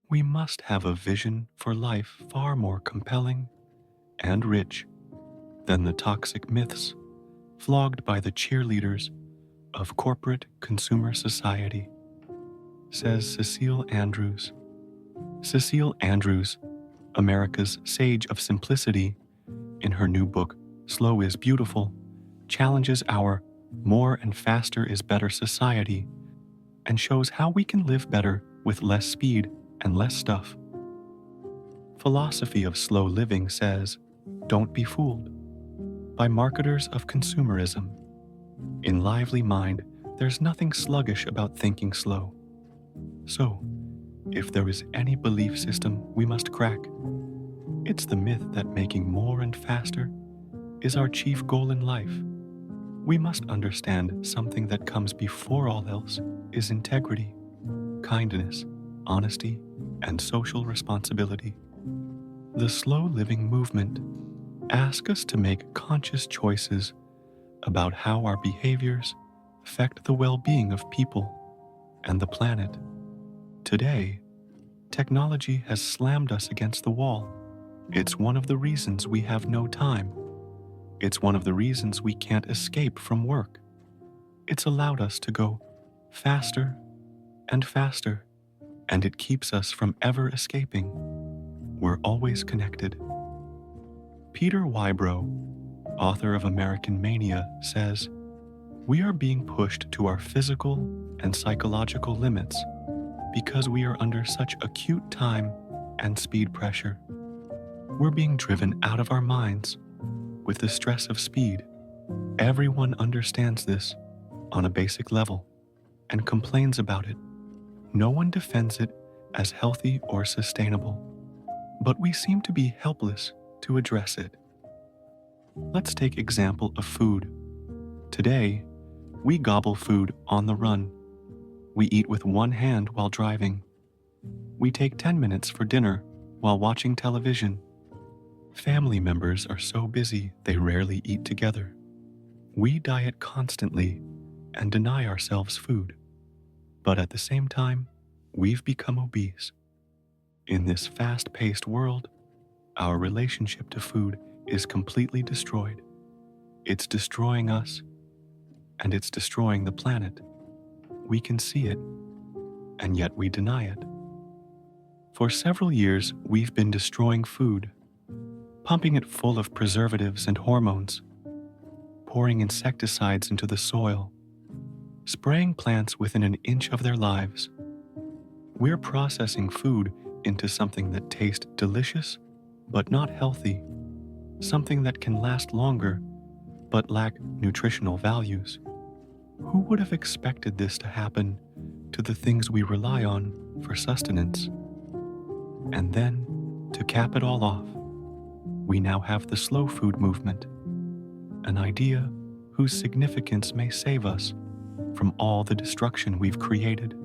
We must have a vision for life far more compelling and rich than the toxic myths flogged by the cheerleaders of corporate consumer society, says Cecile Andrews. Cecile Andrews, America's sage of simplicity, in her new book, Slow is Beautiful, challenges our more and faster is better society and shows how we can live better with less speed and less stuff. Philosophy of Slow Living says, "Don't be fooled by marketers of consumerism. In lively mind, there's nothing sluggish about thinking slow. So, if there is any belief system we must crack, it's the myth that making more and faster is our chief goal in life. We must understand something that comes before all else is integrity, kindness, honesty, and social responsibility." The slow living movement asks us to make conscious choices about how our behaviors affect the well-being of people and the planet. Today, technology has slammed us against the wall. It's one of the reasons we have no time. It's one of the reasons we can't escape from work. It's allowed us to go faster and faster, and it keeps us from ever escaping. We're always connected. Peter Wybrow, author of American Mania, says, "We are being pushed to our physical and psychological limits because we are under such acute time and speed pressure. We're being driven out of our minds with the stress of speed. Everyone understands this on a basic level and complains about it. No one defends it as healthy or sustainable, but we seem to be helpless to address it." Let's take example of food. Today, we gobble food on the run. We eat with one hand while driving. We take 10 minutes for dinner while watching television. Family members are so busy they rarely eat together. We diet constantly and deny ourselves food. But at the same time, we've become obese. In this fast-paced world, our relationship to food is completely destroyed. It's destroying us, and it's destroying the planet. We can see it, and yet we deny it. For several years, we've been destroying food, pumping it full of preservatives and hormones, pouring insecticides into the soil, spraying plants within an inch of their lives. We're processing food into something that tastes delicious but not healthy, something that can last longer but lack nutritional values. Who would have expected this to happen to the things we rely on for sustenance? And then, to cap it all off, we now have the slow food movement, an idea whose significance may save us from all the destruction we've created.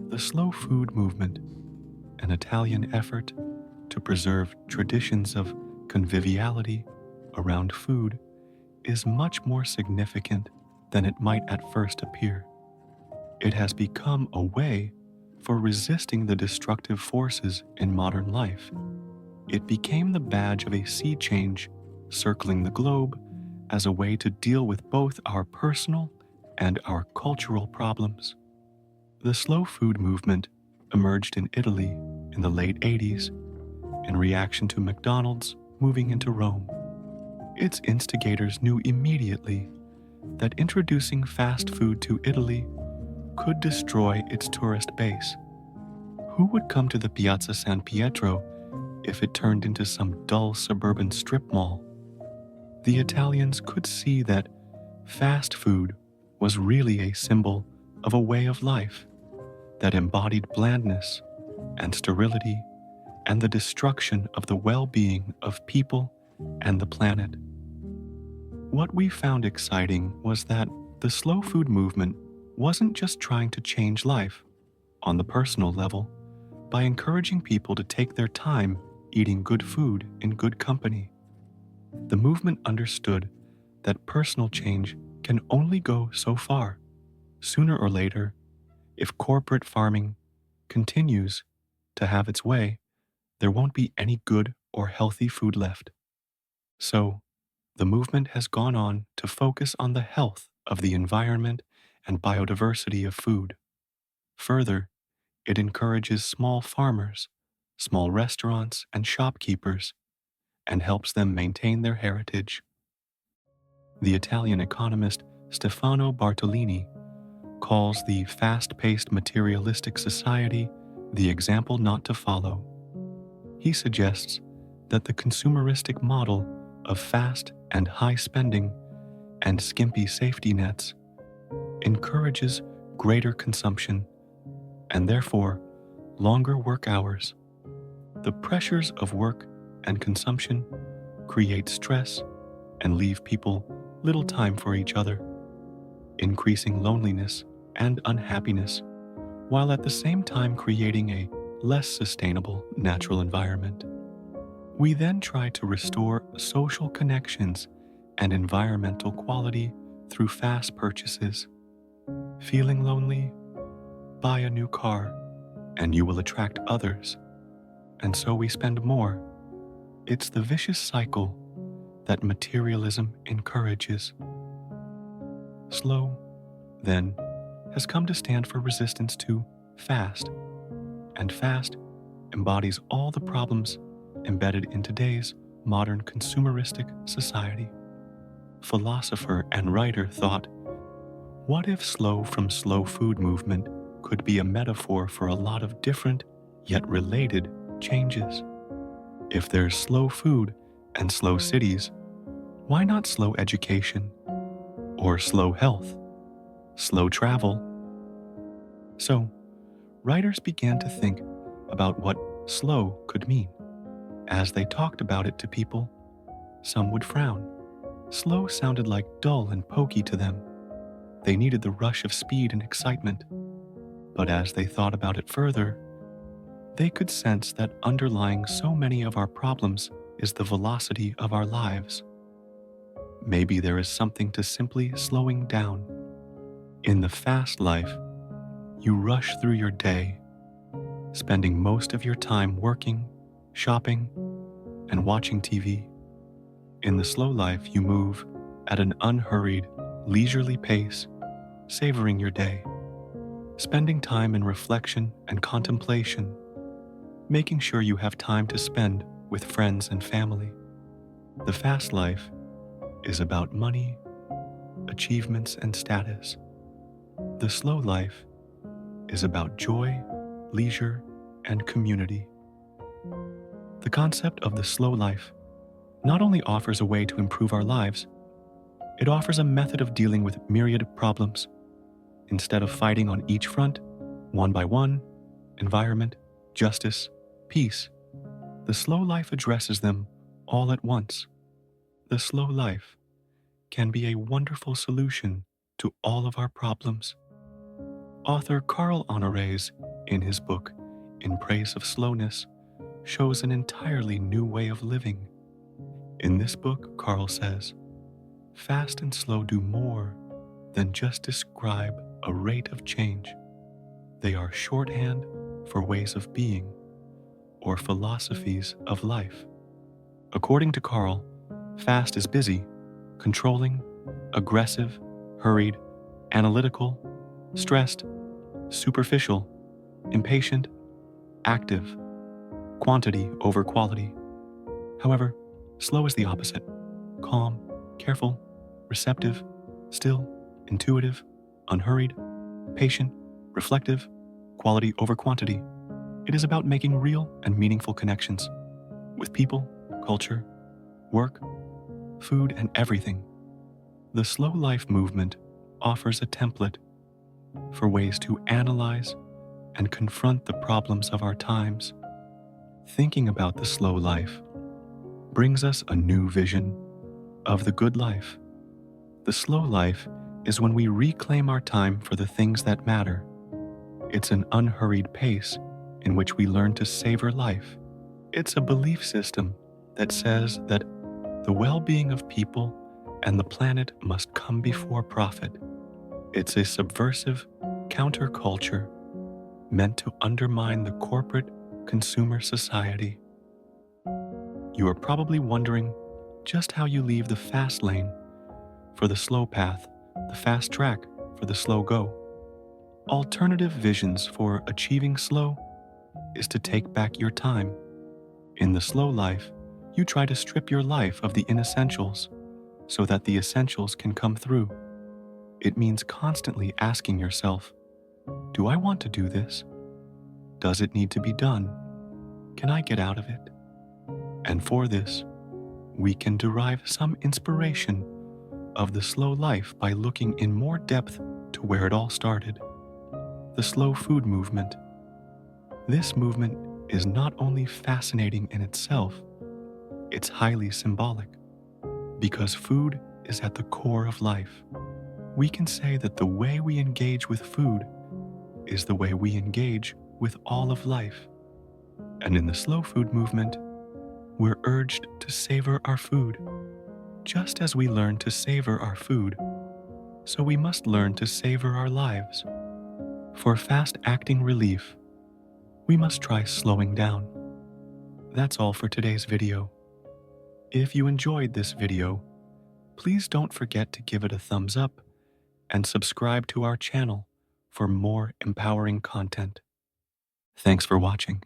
The slow food movement, an Italian effort to preserve traditions of conviviality around food, is much more significant than it might at first appear. It has become a way for resisting the destructive forces in modern life. It became the badge of a sea change circling the globe as a way to deal with both our personal and our cultural problems. The slow food movement emerged in Italy in the late 80s in reaction to McDonald's moving into Rome. Its instigators knew immediately that introducing fast food to Italy could destroy its tourist base. Who would come to the Piazza San Pietro if it turned into some dull suburban strip mall? The Italians could see that fast food was really a symbol of a way of life that embodied blandness and sterility and the destruction of the well-being of people and the planet. What we found exciting was that the slow food movement wasn't just trying to change life on the personal level by encouraging people to take their time eating good food in good company. The movement understood that personal change can only go so far. Sooner or later, if corporate farming continues to have its way, there won't be any good or healthy food left. So, the movement has gone on to focus on the health of the environment and biodiversity of food. Further, it encourages small farmers, small restaurants, and shopkeepers, and helps them maintain their heritage. The Italian economist Stefano Bartolini calls the fast-paced materialistic society the example not to follow. He suggests that the consumeristic model of fast and high spending and skimpy safety nets encourages greater consumption and therefore longer work hours. The pressures of work and consumption create stress and leave people little time for each other, increasing loneliness and unhappiness, while at the same time creating a less sustainable natural environment. We then try to restore social connections and environmental quality through fast purchases. Feeling lonely? Buy a new car, and you will attract others. And so we spend more. It's the vicious cycle that materialism encourages. Slow, then, has come to stand for resistance to fast, and fast embodies all the problems embedded in today's modern consumeristic society. Philosopher and writer thought, what if slow from slow food movement could be a metaphor for a lot of different yet related changes? If there's slow food and slow cities, why not slow education? Or slow health? Slow travel? So, writers began to think about what slow could mean. As they talked about it to people, some would frown. Slow sounded like dull and pokey to them. They needed the rush of speed and excitement. But as they thought about it further, they could sense that underlying so many of our problems is the velocity of our lives. Maybe there is something to simply slowing down. In the fast life, you rush through your day, spending most of your time working, shopping, and watching TV. In the slow life, you move at an unhurried, leisurely pace, savoring your day, spending time in reflection and contemplation, making sure you have time to spend with friends and family. The fast life is about money, achievements, and status. The slow life is about joy, leisure, and community. The concept of the slow life not only offers a way to improve our lives, it offers a method of dealing with myriad problems. Instead of fighting on each front, one by one, environment, justice, peace, the slow life addresses them all at once. The slow life can be a wonderful solution to all of our problems. Author Carl Honoré, in his book, In Praise of Slowness, shows an entirely new way of living. In this book, Carl says, fast and slow do more than just describe a rate of change. They are shorthand for ways of being or philosophies of life. According to Carl, fast is busy, controlling, aggressive, hurried, analytical, stressed, superficial, impatient, active, quantity over quality. However, slow is the opposite. Calm, careful, receptive, still, intuitive, unhurried, patient, reflective, quality over quantity. It is about making real and meaningful connections with people, culture, work, food, and everything. The slow life movement offers a template for ways to analyze and confront the problems of our times. Thinking about the slow life brings us a new vision of the good life. The slow life is when we reclaim our time for the things that matter. It's an unhurried pace in which we learn to savor life. It's a belief system that says that the well-being of people and the planet must come before profit. It's a subversive counterculture meant to undermine the corporate consumer society. You are probably wondering just how you leave the fast lane for the slow path, the fast track for the slow go. Alternative visions for achieving slow is to take back your time. In the slow life, you try to strip your life of the inessentials so that the essentials can come through. It means constantly asking yourself, do I want to do this? Does it need to be done? Can I get out of it? And for this, we can derive some inspiration of the slow life by looking in more depth to where it all started, the slow food movement. This movement is not only fascinating in itself, it's highly symbolic, because food is at the core of life. We can say that the way we engage with food is the way we engage with all of life. And in the slow food movement, we're urged to savor our food. Just as we learn to savor our food, so we must learn to savor our lives. For fast-acting relief, we must try slowing down. That's all for today's video. If you enjoyed this video, please don't forget to give it a thumbs up and subscribe to our channel for more empowering content. Thanks for watching.